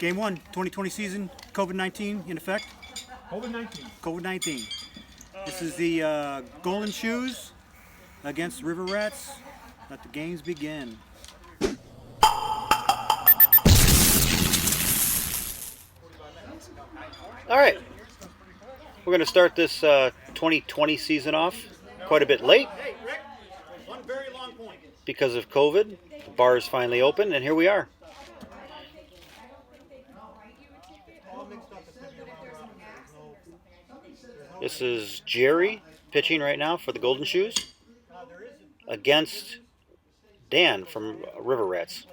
Game 1, 2020 season, COVID-19 in effect. COVID-19. COVID-19. This is the Golden Shoes against River Rats. Let the games begin. All right, we're going to start this 2020 season off quite a bit late because of COVID. The bar is finally open, and here we are. This is Jerry pitching right now for the Golden Shoes against Dan from River Rats.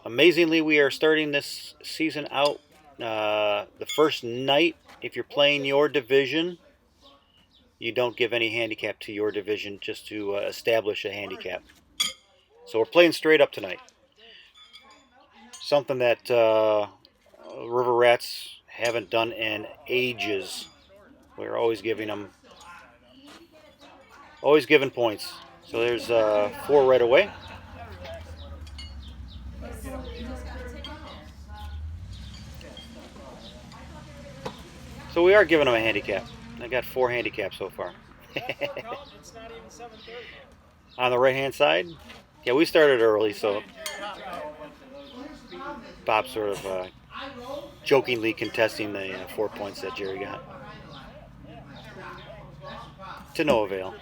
Amazingly, we are starting this season out the first night. If you're playing your division, you don't give any handicap to your division just to establish a handicap. So we're playing straight up tonight. Something that River Rats haven't done in ages. We're always giving points. So there's 4 right away. So we are giving them a handicap. I got 4 handicaps so far. On the right-hand side, yeah, we started early, so Bob sort of jokingly contesting the 4 points that Jerry got. To no avail.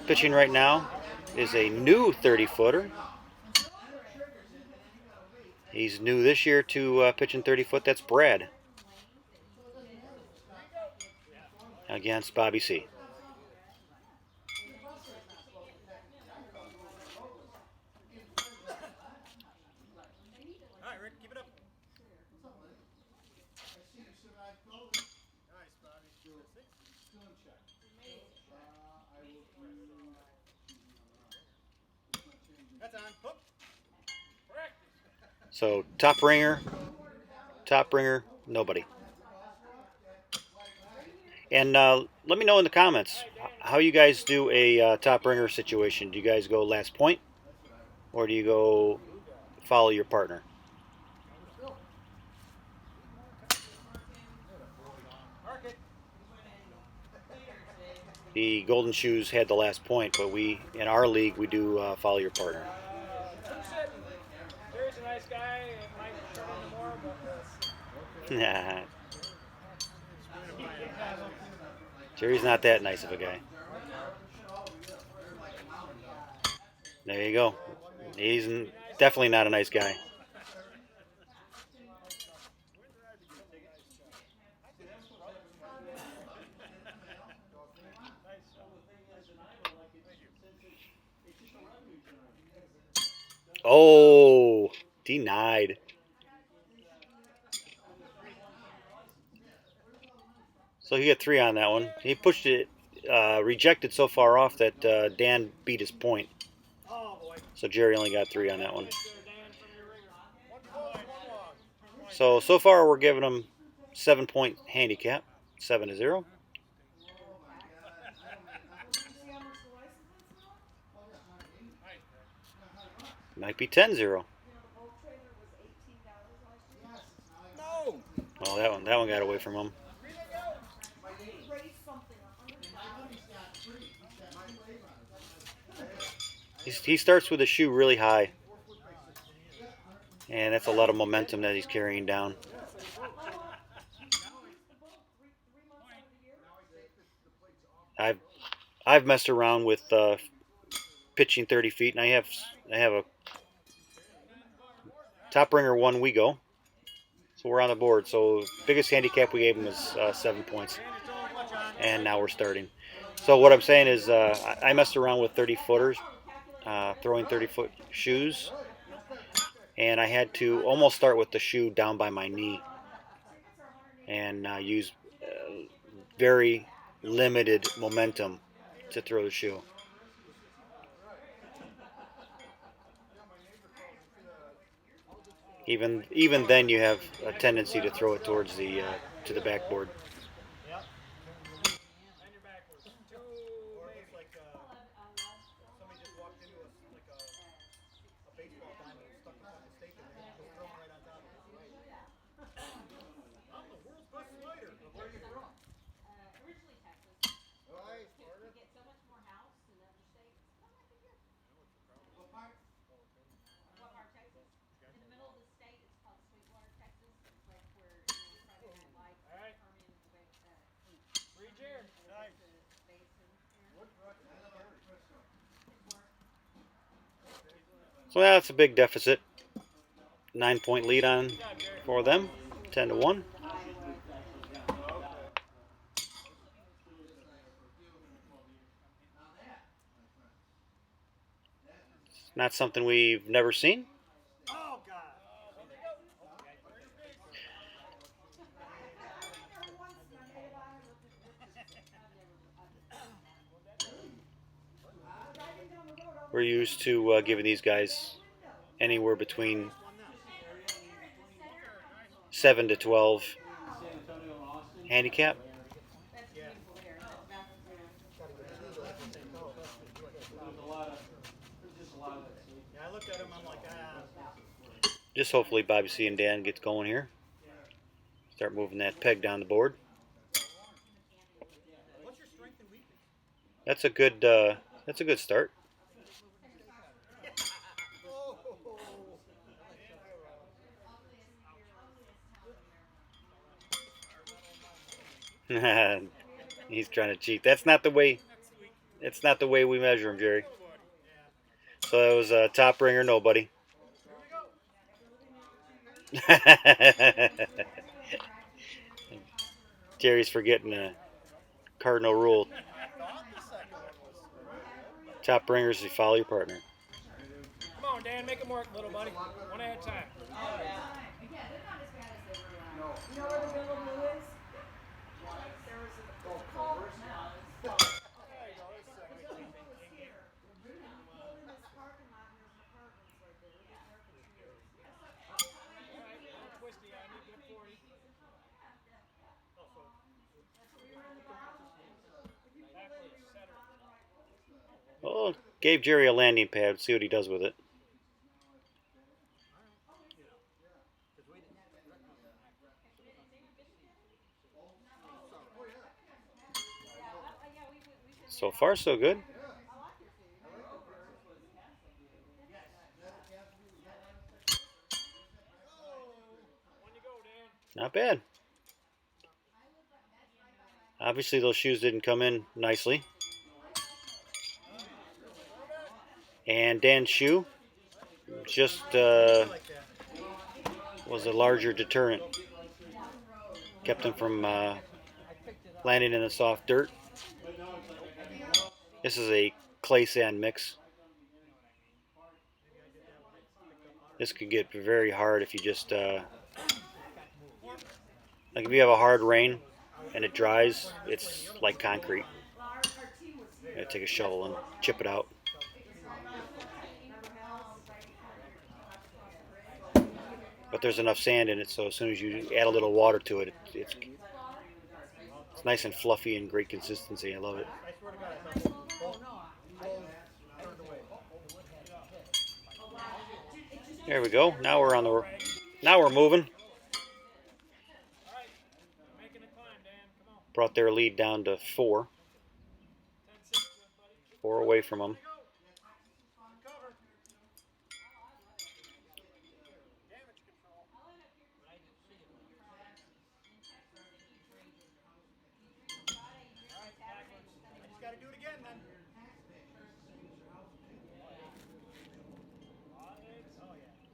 Pitching right now is a new 30-footer. He's new this year to pitching 30-foot. That's Brad against Bobby C. All right, Rick, keep it up. That's on. Hook. So top ringer, nobody. And let me know in the comments how you guys do a top ringer situation. Do you guys go last point, or do you go follow your partner? The Golden Shoes had the last point, but we, in our league, we do follow your partner. Jerry's a nice guy. It might turn into more, but Jerry's not that nice of a guy. There you go. He's definitely not a nice guy. Oh, denied. So he got 3 on that one. He pushed it, rejected so far off that Dan beat his point. So Jerry only got 3 on that one. So far we're giving him 7-point handicap, 7-0. Might be 10-0. Oh, that one got away from him. He starts with a shoe really high, and that's a lot of momentum that he's carrying down. I've messed around with pitching 30 feet, and I have a top ringer 1 we go. So we're on the board. So biggest handicap we gave him was 7 points, and now we're starting. So what I'm saying is I messed around with 30-footers, throwing 30-foot shoes, and I had to almost start with the shoe down by my knee and use very limited momentum to throw the shoe. Even then, you have a tendency to throw it towards the to the backboard. So that's a big deficit. 9-point lead on for them. 10-1. Not something we've never seen. Oh God. We're used to giving these guys anywhere between 7 to 12 handicap. Yeah, I looked at him. I'm like, Just hopefully Bobby C and Dan gets going here. Start moving that peg down the board. what's your strength and weakness? That's a good start. He's trying to cheat. That's not the way. It's not the way we measure him, Jerry. So that was a top ringer, nobody. Jerry's forgetting a cardinal rule. Top ringers, you follow your partner. Come on, Dan, make them work, little buddy. One at a time. You know where the Villa Blue is? There was a call. Twisty, I need good for you. Oh, gave Jerry a landing pad. See what he does with it. So far, so good. Not bad. Obviously, those shoes didn't come in nicely. And Dan's shoe just was a larger deterrent. Kept him from landing in the soft dirt. This is a clay sand mix. This could get very hard if you just like if you have a hard rain and it dries, it's like concrete. You gotta take a shovel and chip it out. But there's enough sand in it, so as soon as you add a little water to it, it's nice and fluffy and great consistency. I love it. There we go. Now we're moving. Brought their lead down to 4. 4 away from them.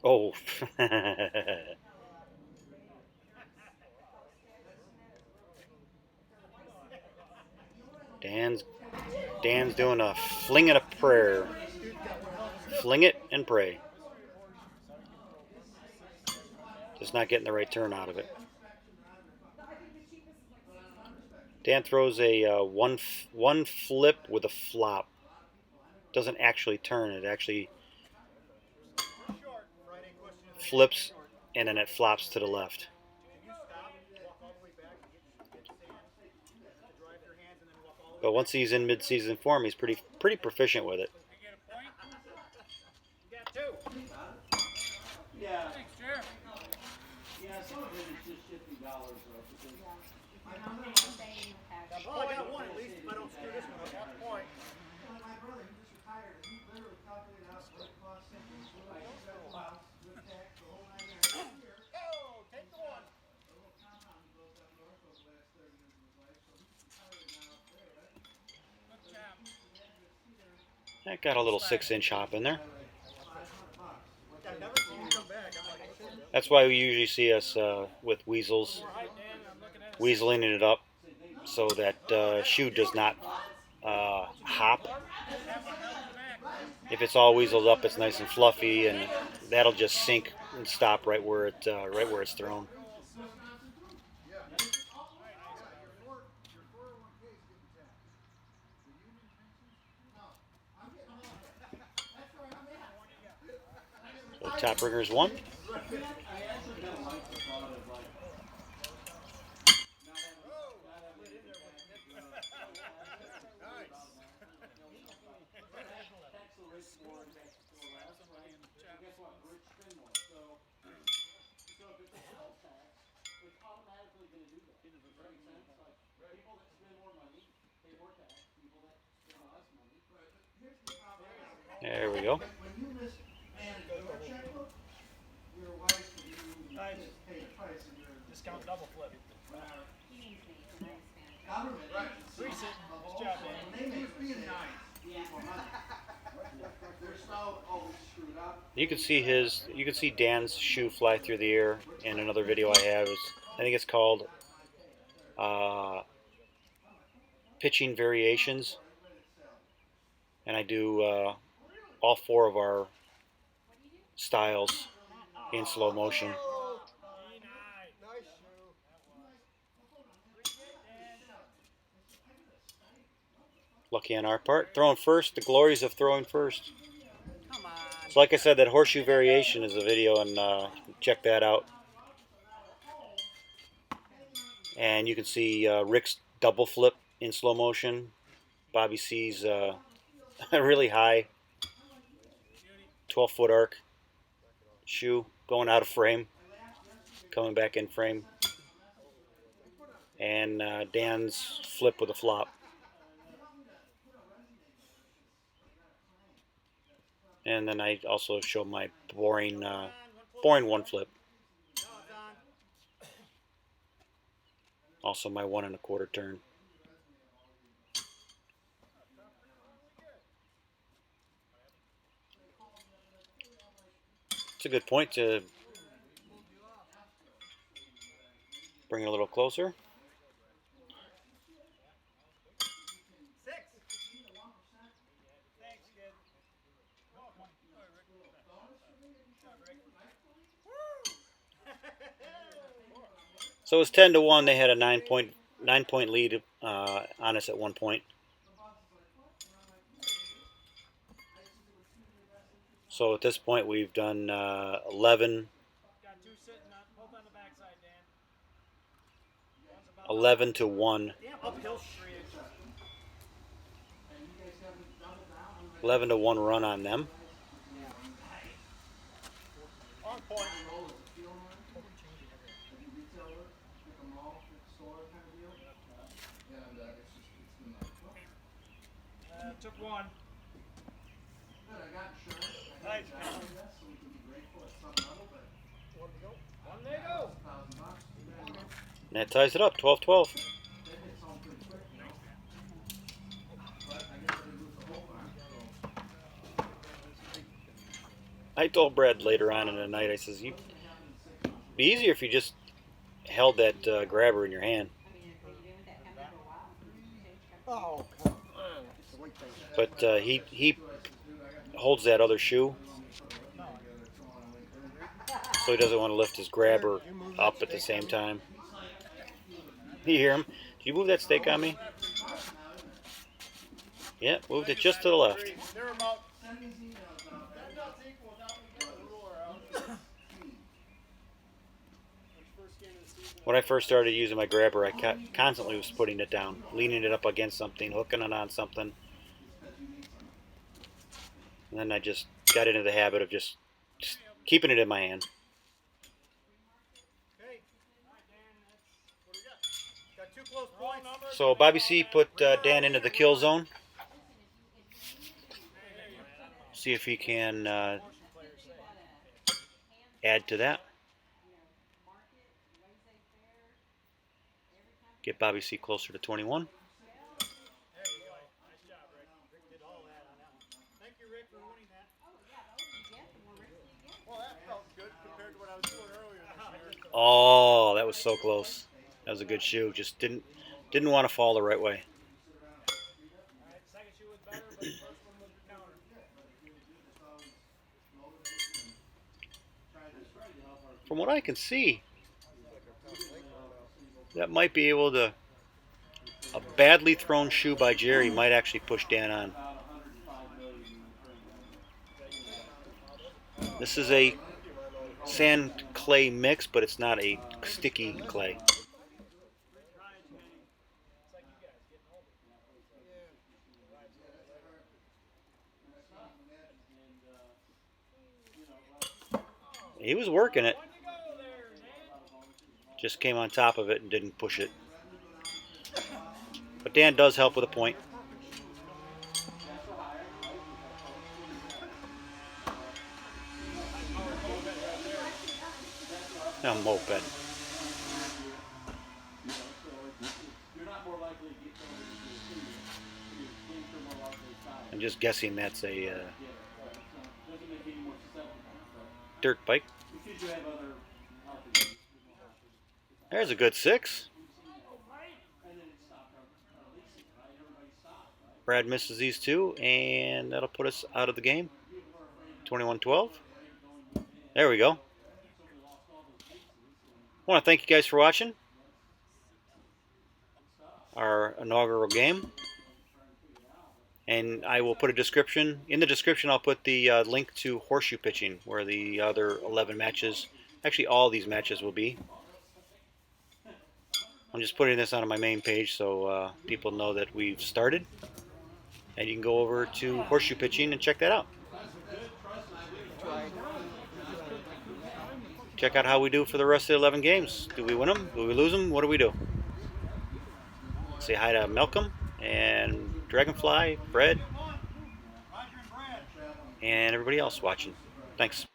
Oh. Dan's doing a fling and a prayer. Fling it and pray. Just not getting the right turn out of it. Dan throws a one flip with a flop. Doesn't actually turn. It actually flips and then it flops to the left. But once he's in mid-season form, he's pretty proficient with it. Yeah. Thanks, Jer. Yeah, some of it is just shifting dollars, though. Because well, I got one at least. If I don't screw this one up, that's the point. my brother, he just retired, and he literally calculated out what it costs him to do house, do tax, the whole 9 yards. Oh, take the one. A little compound he built up north over the last 30 years of his life, so he's retired now up there, right? Good job. That got a little 6-inch hop in there. That's why we usually see us with weasels, Right, Dan, I'm looking at it. weaseling it up so that shoe does not hop. If it's all weaseled up, it's nice and fluffy, and that'll just sink and stop right where it's thrown. So top ringer's one. There we go. When you mismanage your checkbook, your wife will you pay the price of your Discount double flip. government. Recent. Good job, Dan. When they make being nice, their spout always screwed up. You can see Dan's shoe fly through the air in another video I have. I think it's called Pitching Variations, and I do all 4 of our styles in slow motion. Lucky on our part. Throwing first, the glories of throwing first. So like I said, that horseshoe variation is a video, and check that out. And you can see Rick's double flip in slow motion. Bobby C's a really high 12-foot arc shoe going out of frame, coming back in frame. And Dan's flip with a flop. And then I also show my boring one flip. Also my 1 1/4 turn. It's a good point to bring it a little closer. So it was 10-1. They had a 9-point lead on us at one point. So at this point we've done 11 to 1. 11 to 1 run on them. On point. Took one. Good, I got insurance. I Nice. got this, so we can be grateful at some level, but One to go. One they go. $1,000. And that ties it up, 12-12. That hits home pretty quick, you know. But I guess I didn't lose the whole farm, so. I told Brad later on in the night, I says, it'd be easier if you just held that grabber in your hand. Oh, come on. But he holds that other shoe, so he doesn't want to lift his grabber up at the same time. You hear him? Did you move that steak on me? Yeah, moved it just to the left. They're about 10 nuts equal without me getting the ruler out. When I first started using my grabber, I constantly was putting it down, leaning it up against something, hooking it on something. And then I just got into the habit of just keeping it in my hand. Okay. What do you got? Got 2 close points. So Bobby C put Dan into the kill zone. See if he can add to that. Get Bobby C closer to 21. Thank you, Rick, for winning that. Well, that felt good compared to what I was doing earlier this year. Oh, that was so close. That was a good shoe. Just didn't want to fall the right way. Alright, second shoe was better, but the first one was the counter. From what I can see, that might be able to. A badly thrown shoe by Jerry might actually push Dan on. This is a sand clay mix, but it's not a sticky clay. He was working it. Just came on top of it and didn't push it. But Dan does help with a point. A moped. I'm just guessing that's a dirt bike. There's a good 6. Brad misses these 2, and that'll put us out of the game. 21-12. There we go. I want to thank you guys for watching our inaugural game. And I will put a description. In the description, I'll put the link to Horseshoe pitching, where the other 11 matches, actually all these matches will be. I'm just putting this on my main page so people know that we've started. And you can go over to Horseshoe pitching and check that out. Check out how we do for the rest of the 11 games. Do we win them? Do we lose them? What do we do? Say hi to Malcolm and Dragonfly, Fred, and everybody else watching. Thanks.